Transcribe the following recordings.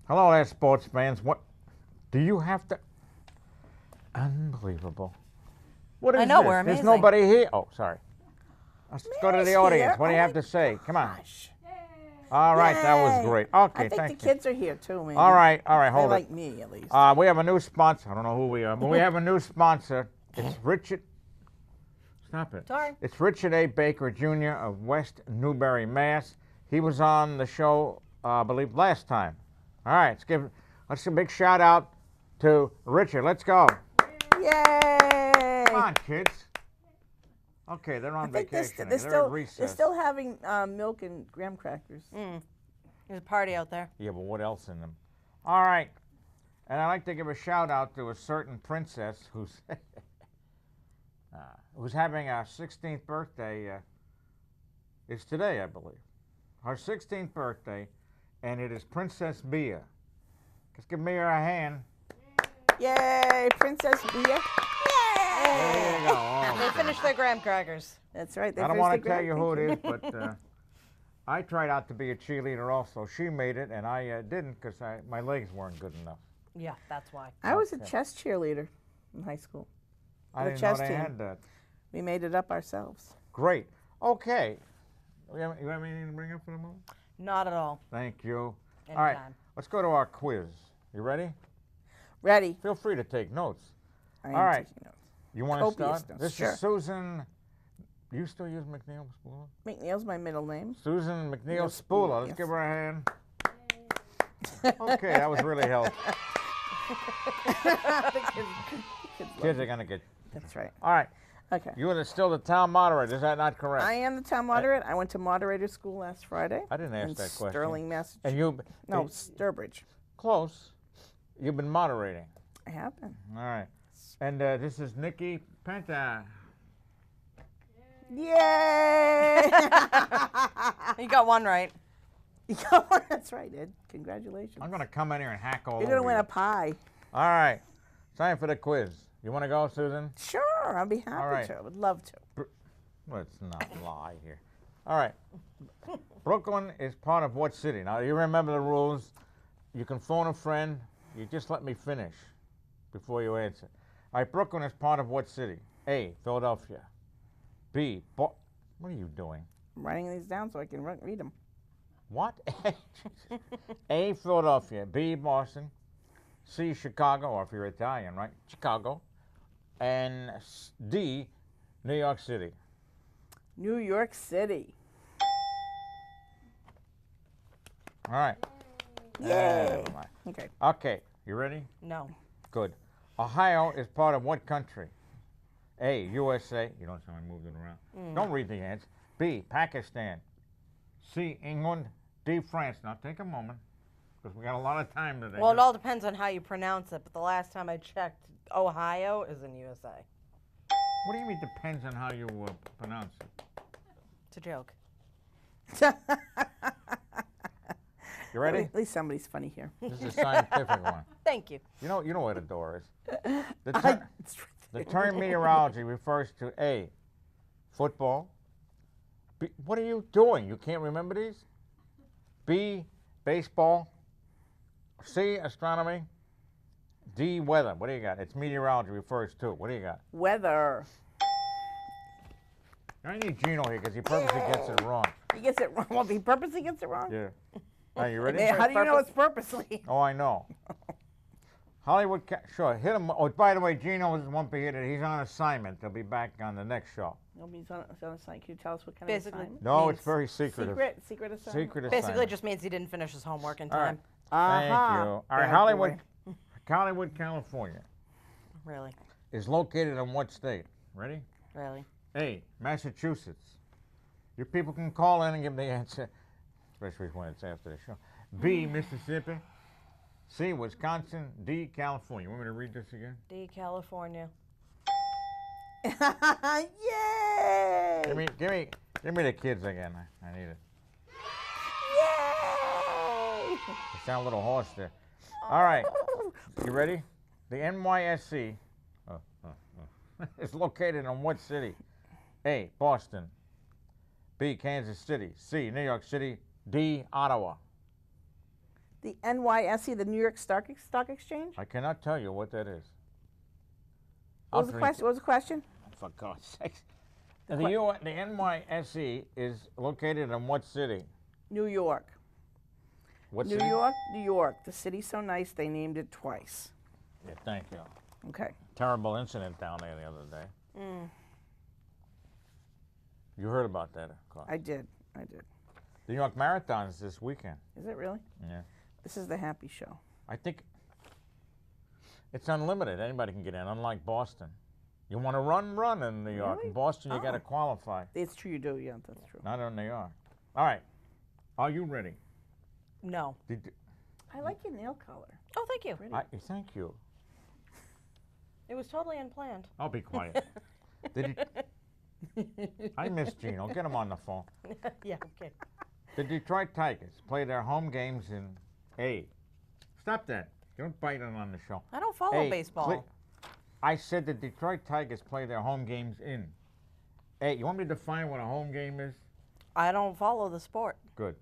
Hello there, sports fans. What do you have to? Unbelievable. What is I know, this? we're There's amazing. nobody here. Oh, sorry. Let's go to the Mary's audience. here. What do you Oh have my to say? Come on. Gosh. All right, that was Yay. great. I Okay, think thank the you. kids are here too, maybe. All right, They hold like it. me, at least. We have a new sponsor. I don't know who we are, but we have a new sponsor. It's Richard. Stop it. Sorry. It's Richard A. Baker Jr. of West Newbury, Mass. He was on the show, I believe, last time. All right, let's give a big shout out to Richard. Let's go. Yay! Come on, kids. Okay, they're on I think vacation. they're at recess. they're still having milk and graham crackers. There's a party out there. Yeah, but what else in them? All right. And I'd like to give a shout out to a certain princess who's having her 16th birthday. It's today, I believe. Her 16th birthday, and it is Princess Mia. Just give Mia a hand. Yay, Princess Mia. There you go. They Okay. finished their graham crackers. That's right. I don't want to tell you who it is, but I tried out to be a cheerleader also. She made it, and I didn't because my legs weren't good enough. Yeah, that's why. I was a Okay. chess cheerleader in high school. I The didn't know chess they team. had that. We made it up ourselves. Great. Okay. You have anything to bring up for the moment? Not at all. Thank you. Anytime. All right, let's go to our quiz. You ready? Ready? Feel free to take notes. I am All right. taking notes. You want to Copious start? notes, This sure. is Susan. Do you still use McNeil Spooler? McNeil's my middle name. Susan McNeil Yes, Spooler. Let's yes. give her a hand. Okay, that was really helpful. Kids are going to get. That's right. All right. Okay. You are still the town moderator. Is that not correct? I am the town moderator. I went to moderator school last Friday. I didn't ask in that question. Sterling, Massachusetts. And you. No, Sturbridge. Close. You've been moderating. I have been. All right. And this is Nikki Penta. Yay! You got one right. That's right, Ed. Congratulations. I'm going to come in here and hack all You're going to over win you. a pie. All right. Time for the quiz. You want to go, Susan? Sure, I'll be happy right. to. I would love to. Let's not lie here. All right. Brooklyn is part of what city? Now, you remember the rules. You can phone a friend. You just let me finish before you answer. All right, Brooklyn is part of what city? A, Philadelphia. B, what are you doing? I'm writing these down so I can read them. What? A, Philadelphia. B, Boston. C, Chicago, or if you're Italian, right? Chicago. And D, New York City. New York City. All right. Yay. Never mind. Okay. Okay, you ready? No. Good. Ohio is part of what country? A, USA. You don't sound like moved it around. Don't read the answer. B, Pakistan. C, England. D, France. Now take a moment, because we got a lot of time today. Well, it all depends on how you pronounce it, but the last time I checked, Ohio is in USA. What do you mean depends on how you pronounce it? It's a joke. You ready? At least somebody's funny here. This is a scientific one. Thanь you. You know where the door is. The, I- ter- it's right the there. term meteorology refers to A, football. B, what are you doing? You can't remember these? B, baseball. C, astronomy. D, weather. What do you got? It's meteorology refers to. What do you got? Weather. I need Gino here because he purposely gets it wrong. He gets it wrong. Well, he purposely gets it wrong? Yeah. Are you ready? Hey, how do you know it's purposely? Oh, I know. Hollywood, sure, hit him. Oh, by the way, Gino won't be here today. He's on assignment. He'll be back on the next show. Nobody's on a sign. Can you tell us what kind Basically. of assignment? No, Means it's very secretive. Secret assignment. Secret assignment. Basically, it just means he didn't finish his homework in All right. time. Thank Uh-huh. you. All right, Bad Hollywood, boy. Hollywood, California Really? is located in what state? Ready? Really? A, Massachusetts. You people can call in and give the answer, especially when it's after the show. B, Mississippi. C, Wisconsin. D, California. You want me to read this again? D, California. Yay! Give me the kids again. I need it. Yay! You sound a little hoarse there. All right. You ready? The NYSC is located in what city? A, Boston. B, Kansas City. C, New York City. D, Ottawa. The NYSE, the New York Stock Exchange? I cannot tell you what that is. What was the question? What was the question? For God's sakes. The NYSE is located in what city? New York. What New city? York, New York. The city's so nice they named it twice. Yeah, thank you. Okay. Terrible incident down there the other day. You heard about that, of course. I did. The New York Marathon's this weekend. Is it really? Yeah. This is the happy show. I think it's unlimited. Anybody can get in, unlike Boston. You want to run in New York. Really? In Boston, you got to Oh. qualify. It's true you do, yeah, that's true. Not in New York. All right. Are you ready? No. I like your nail color. Oh, thank you. Pretty. Thank you. It was totally unplanned. I'll be quiet. I miss Gino. Get him on the phone. Yeah, okay. The Detroit Tigers play their home games in A. Stop that. Don't bite it on the show. I don't follow A, baseball. I said the Detroit Tigers play their home games in A. You want me to define what a home game is? I don't follow the sport. Good.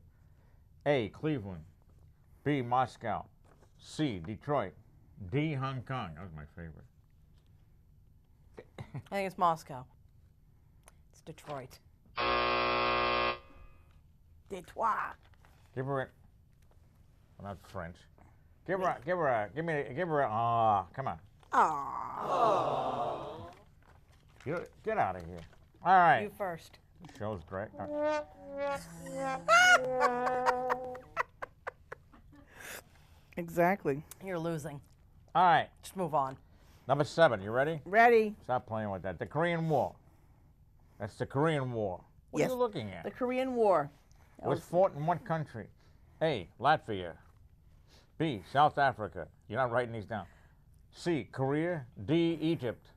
A, Cleveland. B, Moscow. C, Detroit. D, Hong Kong. That was my favorite. I think it's Moscow. It's Detroit. Detroit. Give her a. Well, not French. Give her a. Come on. Aww. Get out of here. All right. You first. Show's great. Exactly. You're losing. All right. Just move on. Number 7. You ready? Ready? Stop playing with that. The Korean War. That's the Korean War. What Yes. are you looking at? The Korean War. That Was fought in what country? A, Latvia. B, South Africa. You're not writing these down. C, Korea. D, Egypt.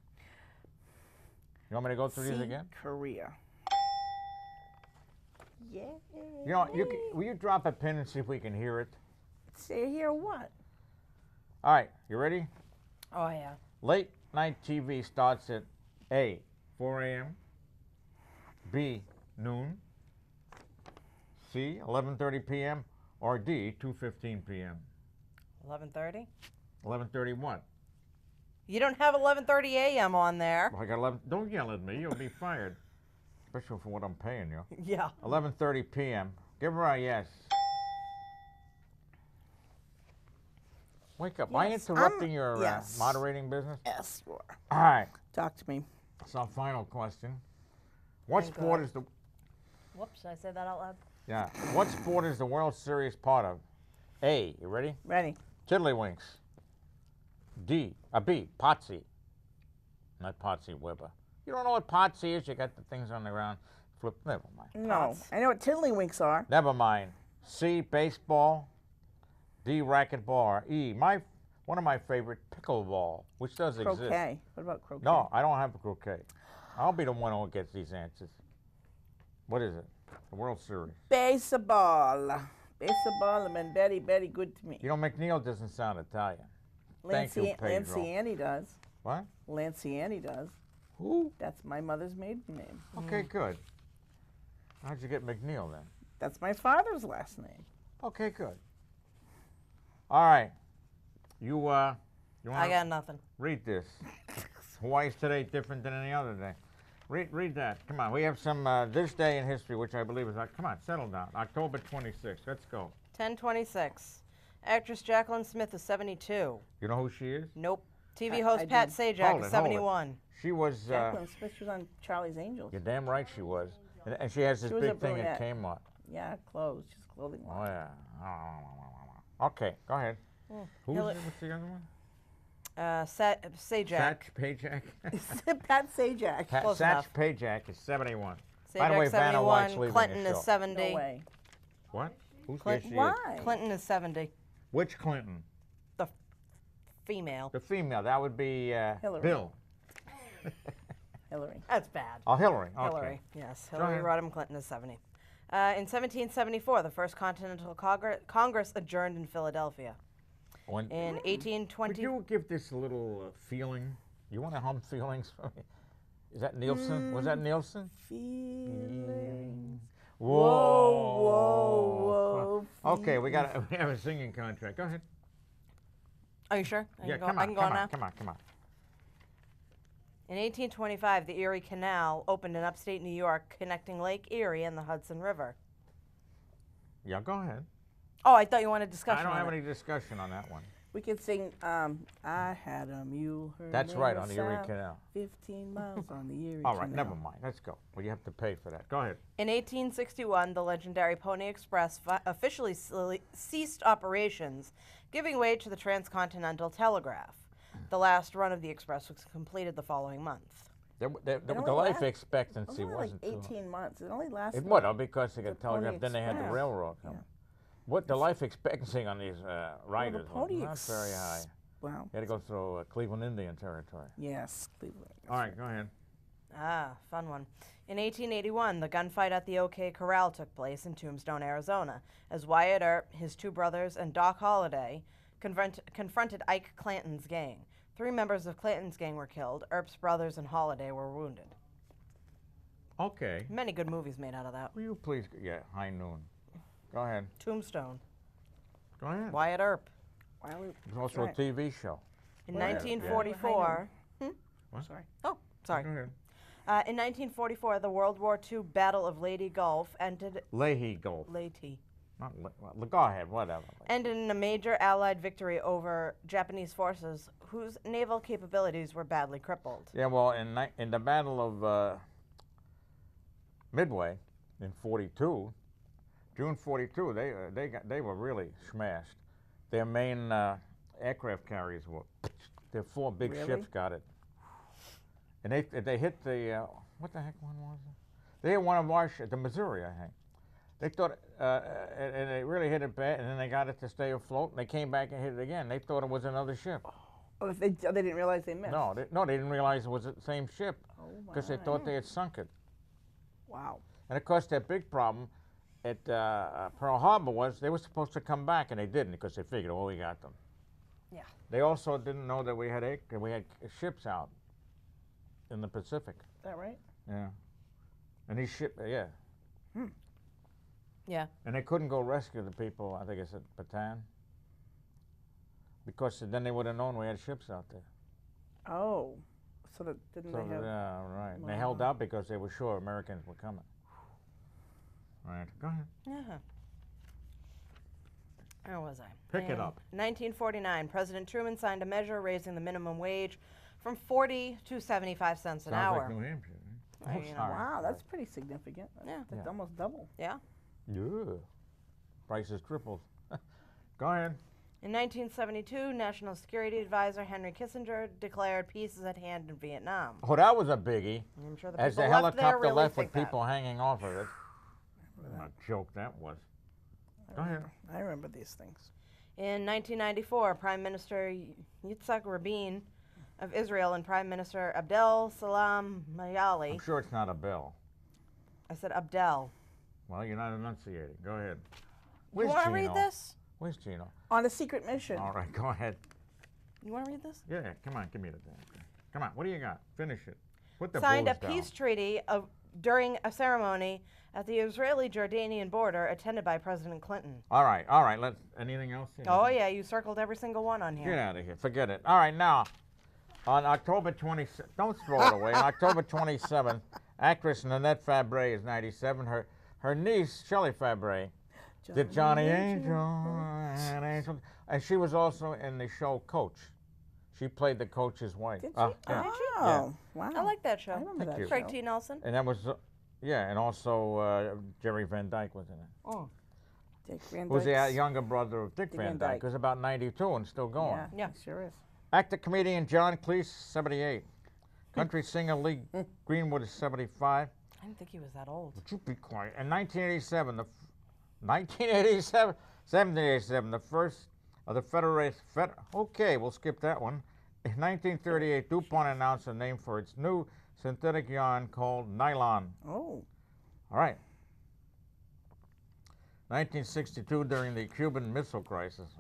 You want me to go through these C, again? Korea. Yeah. You know, will you drop a pin and see if we can hear it? Say here what? All right, you ready? Oh, yeah. Late night TV starts at A, 4 a.m., B, noon, C, 11:30 p.m., or D, 2:15 p.m. 11:30? 11:30 what? You don't have 11:30 a.m. on there. Well, I got 11. Don't yell at me. You'll be fired. Especially for what I'm paying you. Yeah. 11:30 p.m. Give her a yes. Wake up. Am I Yes, interrupting your yes. moderating business? Yes, you are. All right. Talk to me. So final question. What Thank sport God. is the Whoops, did I say that out loud? Yeah. What sport is the World Series part of? A, you ready? Ready. Tiddlywinks. B, Potsy. Not Potsy Weber. You don't know what Potsy is? You got the things on the ground. Flip. Never mind. No. Pots. I know what tiddlywinks are. Never mind. C, baseball. D, racquetball. Or E, one of my favorite, pickleball, which does exist. Croquet. What about croquet? No, I don't have a croquet. I'll be the one who gets these answers. What is it? The World Series. Baseball. Baseball and Betty good to me. You know, McNeil doesn't sound Italian. Thank you, Pedro. Lanciani does. What? Lanciani does. Who? That's my mother's maiden name. Okay, good. How'd you get McNeil then? That's my father's last name. Okay, good. All right. You I want got nothing. read this. Hawaii's today different than any other day. Read that. Come on. We have some this day in history, which I believe is come on, settle down. October 26th. Let's go. 10:26. Actress Jacqueline Smith is 72. You know who she is? Nope. TV I host Pat do. Sajak Hold is it, hold it. 71. She was. Jacqueline Smith was on Charlie's Angels. You're damn right she was. And she has this She was a big thing at brunette. Kmart. Yeah, clothes. She's a clothing Oh line. yeah. Okay, go ahead. Who's Hillary- what's the other one? Sajak. Satch Pajak. Pat Sajak. Close Satch enough. Pajak is 71. Sajak By the way, Vanna White's 71. leaving Clinton the is show. 70. No way. What? Who's Clinton- yes, she is. Why? Clinton is 70. Which Clinton? The female. The female. That would be Hillary. Bill. Hillary. That's bad. Oh, Hillary. Okay. Hillary. Yes. Go Hillary ahead. Rodham Clinton is 70. In 1774, the First Continental Congress adjourned in Philadelphia. When, In would 1820. you give this a little feeling? You want to hum feelings for me? Is that Nielsen? Was that Nielsen? Feelings. Whoa. Okay, we have a singing contract. Go ahead. Are you sure? I Yeah, can go, come I on, can go come now. on, come on, come on. In 1825, the Erie Canal opened in upstate New York, connecting Lake Erie and the Hudson River. Yeah, go ahead. Oh, I thought you wanted discussion. I don't on have it. any discussion on that one. We could sing, I had a mule. Her That's name right, was on the Erie Sal, Canal. 15 miles on the Erie All right, Canal. never mind. Let's go. Well, you have to pay for that. Go ahead. In 1861, the legendary Pony Express officially ceased operations, giving way to the Transcontinental Telegraph. The last run of the express was completed the following month. The only life last- expectancy It was wasn't like too 18 months. It only lasted. It would, because they got the Pony telegraph. Then they had the Express. railroad come. Yeah. What the life expectancy on these riders was Pony not very high. Wow. You had to go through Cleveland Indian territory. Yes, Cleveland. All right, go ahead. Ah, fun one. In 1881, the gunfight at the OK Corral took place in Tombstone, Arizona, as Wyatt Earp, his two brothers, and Doc Holliday confronted Ike Clanton's gang. 3 members of Clanton's gang were killed. Earp's brothers and Holliday were wounded. Okay. Many good movies made out of that. Will you please? Yeah, High Noon. Go ahead. Tombstone. Go ahead. Wyatt Earp. There's also a TV show. In Well, yeah. 1944. What? Sorry. Oh, sorry. Go ahead. In 1944, the World War II Battle of Leyte Gulf ended. Leahy Gulf. Leyte. Not go ahead, whatever. Ended in a major Allied victory over Japanese forces, whose naval capabilities were badly crippled. Yeah, well, in the Battle of Midway in '42, June '42, they were really smashed. Their main aircraft carriers were. Their 4 big ships got it, and they hit the what the heck one was it? They hit one of our the Missouri, I think. They thought, and they really hit it bad, and then they got it to stay afloat, and they came back and hit it again. They thought it was another ship. Oh, they didn't realize they missed. No, they didn't realize it was the same ship Oh, because they thought they had sunk it. Wow. And of course, their big problem at Pearl Harbor was they were supposed to come back, and they didn't because they figured, oh, we got them. Yeah. They also didn't know that we had ships out in the Pacific. Is that right? Yeah. And these ships, yeah. Yeah. And they couldn't go rescue the people, I think it's at Bataan, because then they would have known we had ships out there. Oh. So that didn't So, they have? yeah, right. And they held out because they were sure Americans were coming. Right. Go ahead. Yeah. Where was I? Pick it up. 1949, President Truman signed a measure raising the minimum wage from 40 to 75 cents an Sounds hour. like New Hampshire. Oh, Oh, you know. sorry. Wow, that's pretty significant. Yeah. That's Yeah. almost double. Yeah. Yeah. Prices tripled. Go ahead. In 1972, National Security Advisor Henry Kissinger declared peace is at hand in Vietnam. Oh, that was a biggie. I'm sure the As the people left there helicopter really left think with that. people hanging off of it. What a joke that was. Go ahead. I remember these things. In 1994, Prime Minister Yitzhak Rabin of Israel and Prime Minister Abdel Salam Mayali. I'm sure it's not a bill. I said Abdel. Well, you're not enunciating. Go ahead. You Where's want to Gino? read this? Where's Gino? On a secret mission. All right, go ahead. You want to read this? Yeah, come on, give me the damn thing. Come on, what do you got? Finish it. Put the Signed a booze down. peace treaty during a ceremony at the Israeli-Jordanian border attended by President Clinton. All right. Let's. Anything else? Oh, yeah, you circled every single one on here. Get out of here. Forget it. All right, now, on October 27th, don't throw it away. On October 27th, actress Nanette Fabre is 97. Her niece, Shelley Fabre, did Johnny Angel. And she was also in the show Coach. She played the coach's wife. Did she? Yeah. Oh, wow. I like that show. I remember Thank that you. show. Craig T. Nelson. And that was, yeah, and also Jerry Van Dyke was in it. Oh. Dick Van Who's the Dyke's- younger brother of Dick Van Dyke, who's about 92 and still going. Yeah, Yeah. he sure is. Actor comedian John Cleese, 78. Country singer Lee Greenwood is 75. I didn't think he was that old. Would you be quiet? In 1987, 1787, the first of the Federation. Okay, we'll skip that one. In 1938, DuPont announced a name for its new synthetic yarn called nylon. Oh. All right. 1962, during the Cuban Missile Crisis,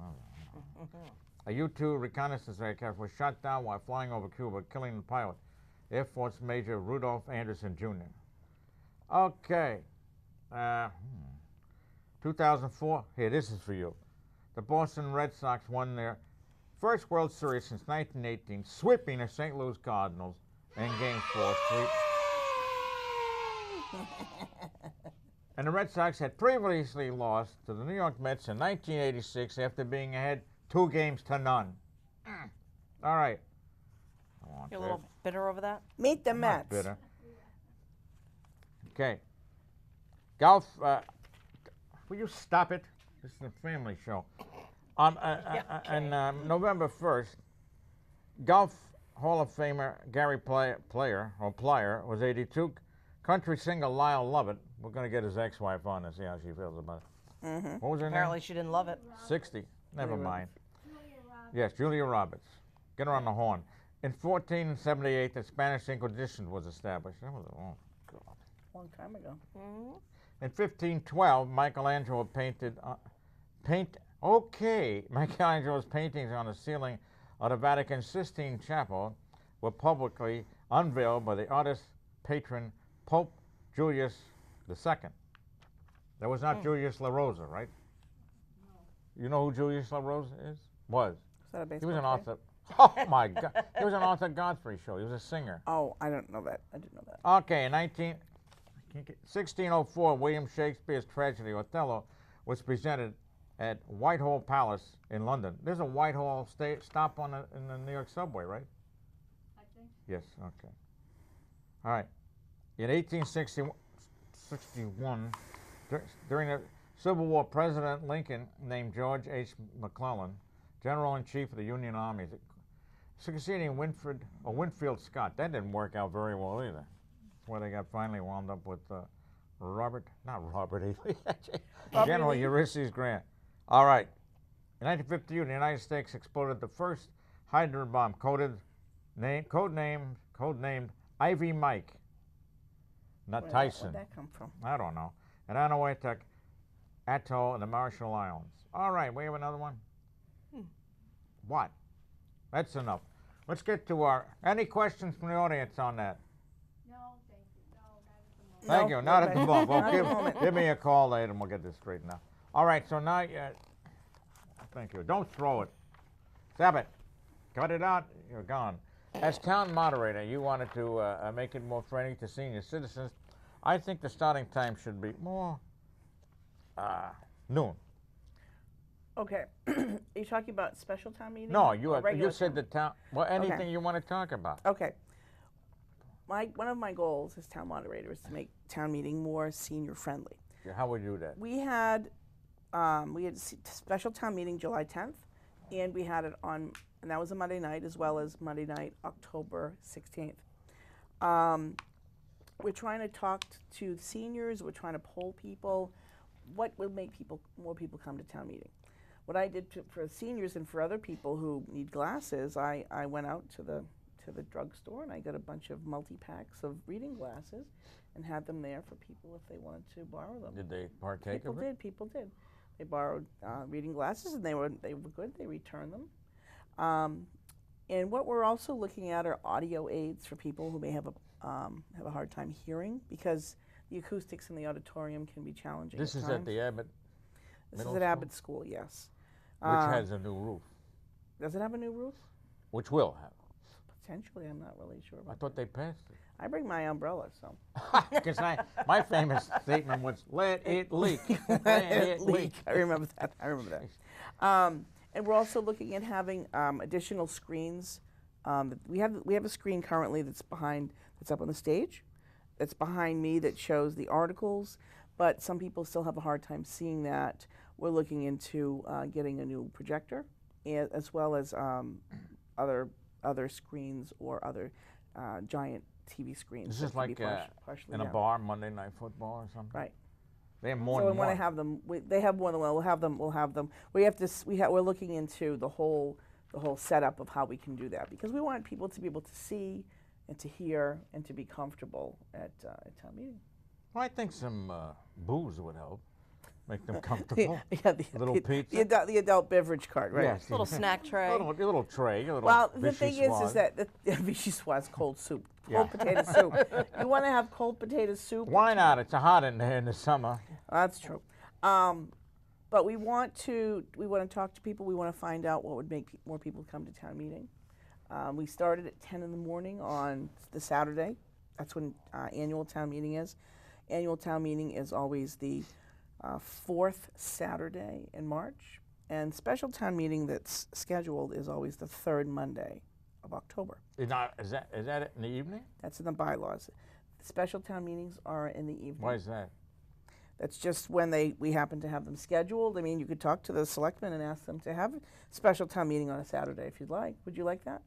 a U-2 reconnaissance aircraft was shot down while flying over Cuba, killing the pilot, Air Force Major Rudolph Anderson, Jr. Okay. Uh, 2004. Here, this is for you. The Boston Red Sox won their first World Series since 1918, sweeping the St. Louis Cardinals in Game 4. And the Red Sox had previously lost to the New York Mets in 1986 after being ahead 2-0. All right. You're a little bitter over that? Meet the I'm not Mets. bitter. Okay. Golf. Will you stop it? This is a family show. On November 1st, Golf Hall of Famer Gary Player was 82. Country singer Lyle Lovett. We're going to get his ex-wife on and see how she feels about it. Mm-hmm. What was her Apparently she didn't love it. name? 60. Never Julia mind. Yes, Julia Roberts. Get her on the horn. In 1478, the Spanish Inquisition was established. That was a long, God. Long time ago. Mm-hmm. In 1512, Michelangelo's paintings on the ceiling of the Vatican Sistine Chapel were publicly unveiled by the artist's patron, Pope Julius II. That was not Julius La Rosa, right? No. You know who Julius La Rosa is? Was. Is that a He baseball was an player? Arthur. Oh my God! He was an Arthur Godfrey show. He was a singer. Oh, I don't know that. I didn't know that. Okay, in 1604, William Shakespeare's tragedy Othello was presented at Whitehall Palace in London. There's a Whitehall stop in the New York subway, right? I think. Yes. Okay. All right. In 1861, during the Civil War, President Lincoln named George H. McClellan General-in-Chief of the Union armies, succeeding Winfield Scott. That didn't work out very well either. That's why they finally wound up with not Robert E. Lee, General Ulysses Grant. All right. In 1952, the United States exploded the first hydrogen bomb, codenamed Ivy Mike, not Tyson. Where'd that come from? I don't know. At Anahuac Atoll in the Marshall Islands. All right, we have another one. What? That's enough. Let's get to any questions from the audience on that? No, thank you. No, not at the moment. Thank you. Not at the moment. Not at the Well, moment. give me a call later and we'll get this straightened out. All right, so now, thank you. Don't throw it. Stop it. Cut it out. You're gone. As town moderator, you wanted to make it more friendly to senior citizens. I think the starting time should be more noon. Okay. Are you talking about special town meeting? No, or you regular said the town. Well, anything Okay. you want to talk about. Okay. One of my goals as town moderator is to make town meeting more senior friendly. Yeah, how would you do that? We had a special town meeting July 10th, and we had it on, and that was a Monday night as well as Monday night, October 16th. We're trying to talk to seniors. We're trying to poll people. What will make more people come to town meeting? What I did for seniors and for other people who need glasses, I went out to the drugstore and I got a bunch of multi-packs of reading glasses and had them there for people if they wanted to borrow them. Did they partake of it? People did. They borrowed reading glasses and they were good. They returned them. And what we're also looking at are audio aids for people who may have a hard time hearing, because the acoustics in the auditorium can be challenging. This at is times. at the Abbott. This is Middle at School? Abbott School, yes. Which has a new roof. Does it have a new roof? Which will have. Potentially, I'm not really sure I about thought they passed it. I bring my umbrella, so. Because my famous statement was, let it leak. Let it leak. I remember that. And we're also looking at having additional screens. We have a screen currently that's up on the stage. That's behind me that shows the articles, but some people still have a hard time seeing that. We're looking into getting a new projector, as well as other screens or other giant TV screens. This is that can be like partially in a down. bar, Monday Night Football or something? Right. They have more So we than want one. to have them. They have more than one. We'll have them. We're looking into the whole setup of how we can do that, because we want people to be able to see and to hear and to be comfortable at town meeting. Well, I think some booze would help. Make them comfortable. Yeah, Little pizza? The adult beverage cart, right? Yes. Little snack tray. A little tray. A little Well, the thing is vichyssoise. that the vichyssoise cold soup, Yeah. cold potato soup. You want to have cold potato soup? Why not? It's hot in there in the summer. That's true. But we want to talk to people. We want to find out what would make more people come to town meeting. We started at 10 in the morning on the Saturday. That's when annual town meeting is. Annual town meeting is always the fourth Saturday in March, and special town meeting that's scheduled is always the third Monday of October. Is that it in the evening? That's in the bylaws. Special town meetings are in the evening. Why is that? That's just when we happen to have them scheduled. I mean, you could talk to the selectmen and ask them to have a special town meeting on a Saturday if you'd like. Would you like that?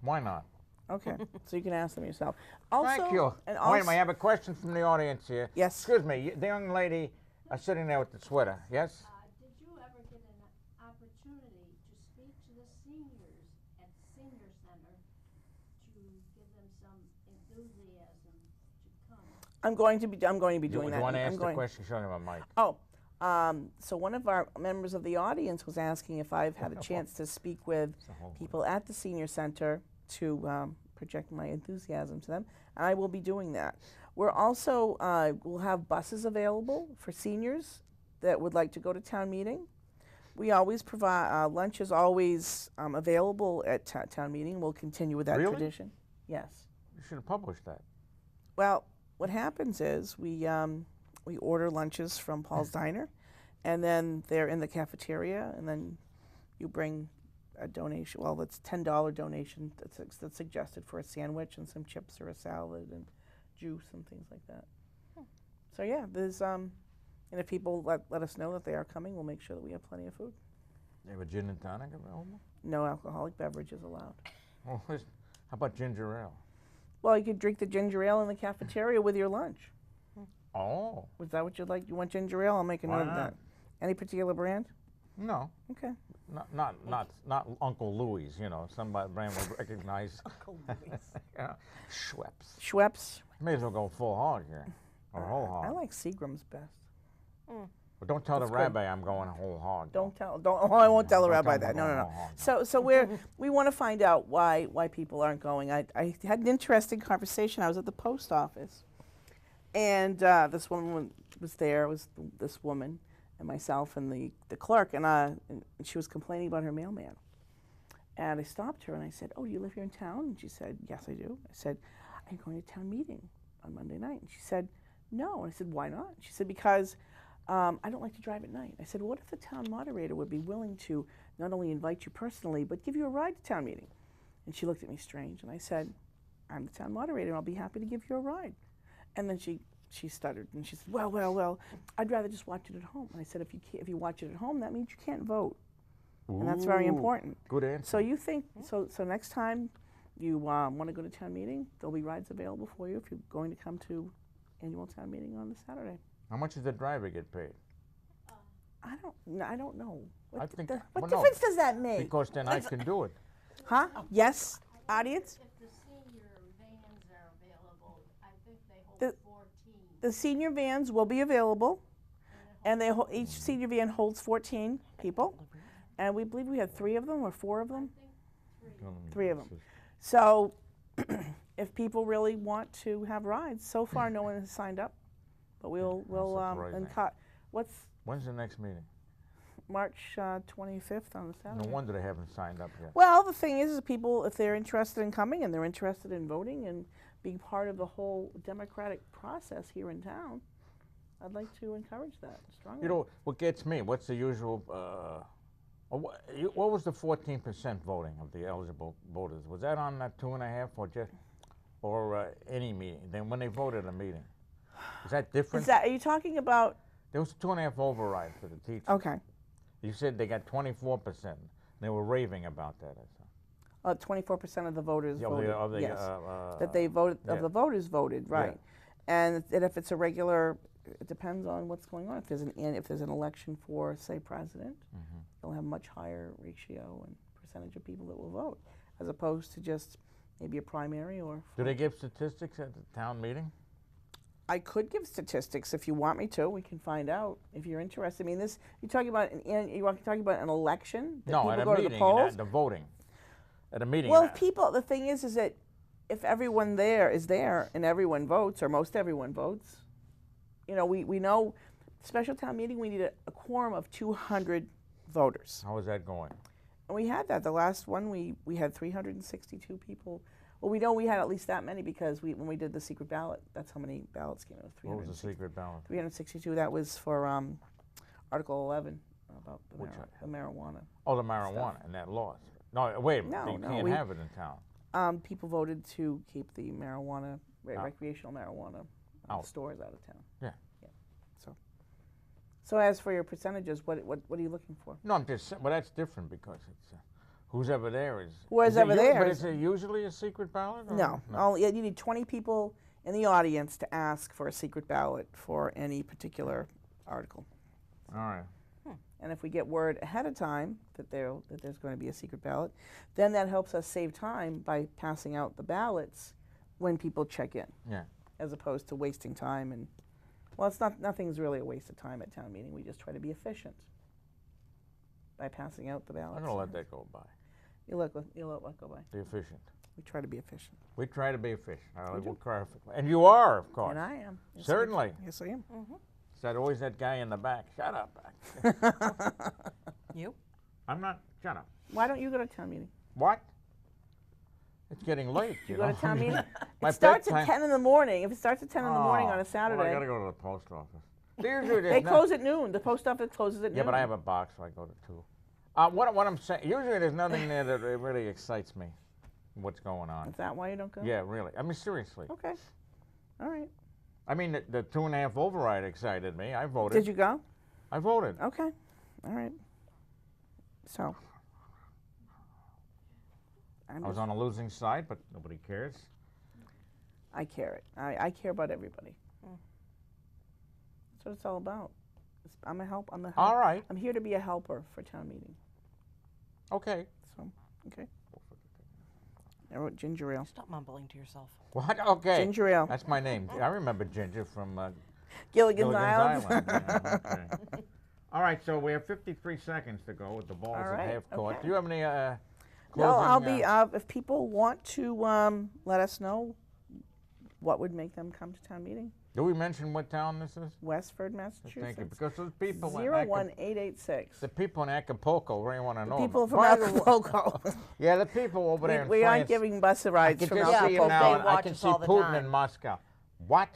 Why not? Okay, so you can ask them yourself. Also, Thank you. And Wait a also, minute, I have a question from the audience here. Yes. Excuse me, the young lady sitting there with the sweater, yes? Did you ever get an opportunity to speak to the seniors at the senior center to give them some enthusiasm to come? I'm going to be doing that. You want to I'm ask the going- question? Show him a mic. Oh, so one of our members of the audience was asking if I've had a chance to speak with people at the senior center to project my enthusiasm to them, and I will be doing that. We're also, we'll have buses available for seniors that would like to go to town meeting. We always provide, lunch is always available at town meeting. We'll continue with that Really? tradition. Yes. You should have published that. Well, what happens is we order lunches from Paul's Diner, and then they're in the cafeteria, and then you bring a donation. Well, it's $10 donation that's suggested for a sandwich and some chips or a salad and juice and things like that. So yeah, there's and if people let us know that they are coming, we'll make sure that we have plenty of food. You have a gin and tonic available? No alcoholic beverages allowed. Well, how about ginger ale? Well, you could drink the ginger ale in the cafeteria with your lunch. Oh, Was that what you'd like? You want ginger ale? I'll make a Why note of not? that. Any particular brand? no. Okay. Not Uncle Louis, you know, somebody brand will recognize. Uncle Louis. Yeah. Schweppes. Schweppes. May as well go full hog here, or whole hog. I like Seagram's best. But don't tell That's the good. rabbi I'm going whole hog. though. Oh, I won't tell the Don't rabbi tell that. him I'm No, no, going no. whole hog. So we want to find out why people aren't going. I had an interesting conversation. I was at the post office, and this woman was there. It was this woman and myself and the clerk, and she was complaining about her mailman. And I stopped her and I said, "Oh, do you live here in town?" And she said, "Yes, I do." I said, "I'm going to town meeting on Monday night." And she said, "No." And I said, "Why not?" She said, "Because I don't like to drive at night." I said, "What if the town moderator would be willing to not only invite you personally, but give you a ride to town meeting?" And she looked at me strange, and I said, "I'm the town moderator, and I'll be happy to give you a ride." And then she stuttered, and she said, well, I'd rather just watch it at home." And I said, if you watch it at home, that means you can't vote. And that's very Ooh, important. Good answer. So you think, so next time you want to go to town meeting, there'll be rides available for you if you're going to come to annual town meeting on the Saturday. How much does the driver get paid? I don't know. I think- What well, no, difference does that make? Because then I can do it. Huh? Yes, audience? If the senior vans are available, I think they hold The- 14. The senior vans will be available, and each senior van holds 14 people, and we believe we have 3 of them or 4 of them. 3 of them. So if people really want to have rides, so far no one has signed up, but we'll surprising. When's the next meeting? March 25th on the Saturday. No wonder they haven't signed up yet. Well, the thing is people, if they're interested in coming and they're interested in voting and being part of the whole democratic process here in town, I'd like to encourage that strongly. You know, what gets me, what's the usual, what was the 14% voting of the eligible voters? Was that on that 2.5 or any meeting? Then when they voted a meeting? Is that different? Are you talking about, There was 2.5 override for the teachers. okay, You said they got 24%. They were raving about that. I saw. 24% of the voters Yeah, voted, yes. That they yeah. voted, of the voters voted, right. And if it's a regular, it depends on what's going on. If there's an election for, say, president, they'll have a much higher ratio and percentage of people that will vote, as opposed to just maybe a primary or. Do they give statistics at the town meeting? I could give statistics if you want me to. We can find out if you're interested. I mean, this you're talking about an election that No, people at a go to meeting, the polls. at the voting. At a meeting. Well, if people, the thing is that if everyone there is there and everyone votes, or most everyone votes, you know, we know special town meeting we need a quorum of 200 voters. How is that going? And we had that. The last one we had 362 people. Well, we know we had at least that many because when we did the secret ballot, that's how many ballots came in. What was the secret ballot? 362. That was for Article 11 about the marijuana. Oh, the marijuana, and that lost. No, wait a minute. No, you no, can't have it in town. People voted to keep the marijuana, recreational marijuana stores out of town. Yeah. So as for your percentages, what are you looking for? No, I'm just saying, well, that's different because it's who's ever there is. Who's is it ever there But is- is it usually a secret ballot? Or? No. You need 20 people in the audience to ask for a secret ballot for any particular article. All right. And if we get word ahead of time that there's going to be a secret ballot, then that helps us save time by passing out the ballots when people check in. Yeah. As opposed to wasting time and, well, nothing's really a waste of time at town meeting. We just try to be efficient by passing out the ballots. I'm gonna let that go by. You let what go by. Be efficient. We try to be efficient. We try to be efficient. I do. will perfectly. And you are, of course. And I am. Yes, Certainly. Yes, I am. Is that always that guy in the back? Shut up. Back. You? I'm not. Shut up. Why don't you go to town meeting? What? It's getting late. You go to town meeting? My It starts bedtime- at 10 in the morning. If it starts at 10 in the morning on a Well, Saturday, I gotta go to the post office. Usually they there's no- close at noon. The post office closes at noon. Yeah, but I have a box, so I go to 2. What I'm saying, usually there's nothing there that really excites me. What's going on? Is that why you don't go? Yeah, really. I mean, seriously. Okay. All right. I mean, the 2.5 override excited me. I voted. Did you go? I voted. Okay. All right. So. I was on a losing side, but nobody cares. I care it. I care about everybody. That's what it's all about. I'm a help. All right. I'm here to be a helper for town meeting. Okay. So, okay. I wrote ginger ale. Stop mumbling to yourself. What? Okay. Ginger ale. That's my name. I remember Ginger from Gilligan's Island. Yeah, okay. All right, so we have 53 seconds to go with the balls All at right, half court. okay. Do you have any No, closing? I'll be. If people want to let us know what would make them come to town meeting, do we mention what town this is? Westford, Massachusetts. Thank you, because those people in 01886. the people in Acapulco really want to know. People from By the- Acapulco. Yeah, the people over there in we France. aren't giving bus rides I from can just see him Acapulco. now. They I watch can us see all the Putin time. in Moscow. What?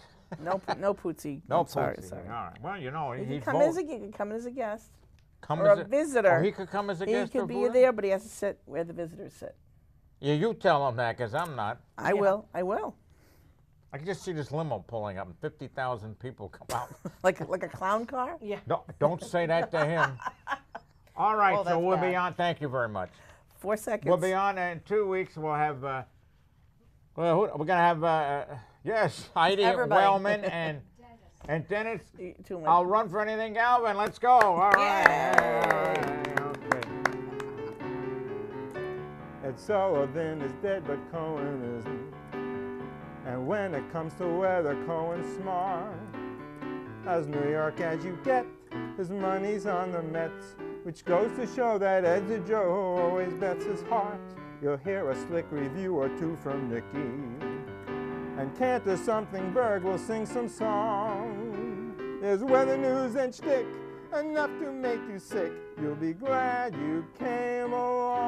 No Pootsie. No, I'm sorry. Putin. Sorry. All right. Well, you know, He he's can come as a guest come or as a visitor. Oh, he could come as a He guest. could of be Buddha? there, but he has to sit where the visitors sit. Yeah, you tell him that, because I'm not. I will. I can just see this limo pulling up, and 50,000 people come out. Like a clown car. Yeah. No, don't say that to him. All right, Oh, so that's we'll be bad. on. Thank you very much. 4 seconds. We'll be on in 2 weeks. We'll have. We're gonna have. Yes, Heidi Everybody. Wellman and Dennis. Too late. I'll run for anything, Galvin. Let's go. All right. Okay. Ed Sullivan is dead, but Cohen isn't. And when it comes to weather, Cohen's smart. As New York as you get, his money's on the Mets, which goes to show that Ed's a Joe who always bets his heart. You'll hear a slick review or two from Nicky. And Cantor Something Berg will sing some song. There's weather news and shtick, enough to make you sick. You'll be glad you came along.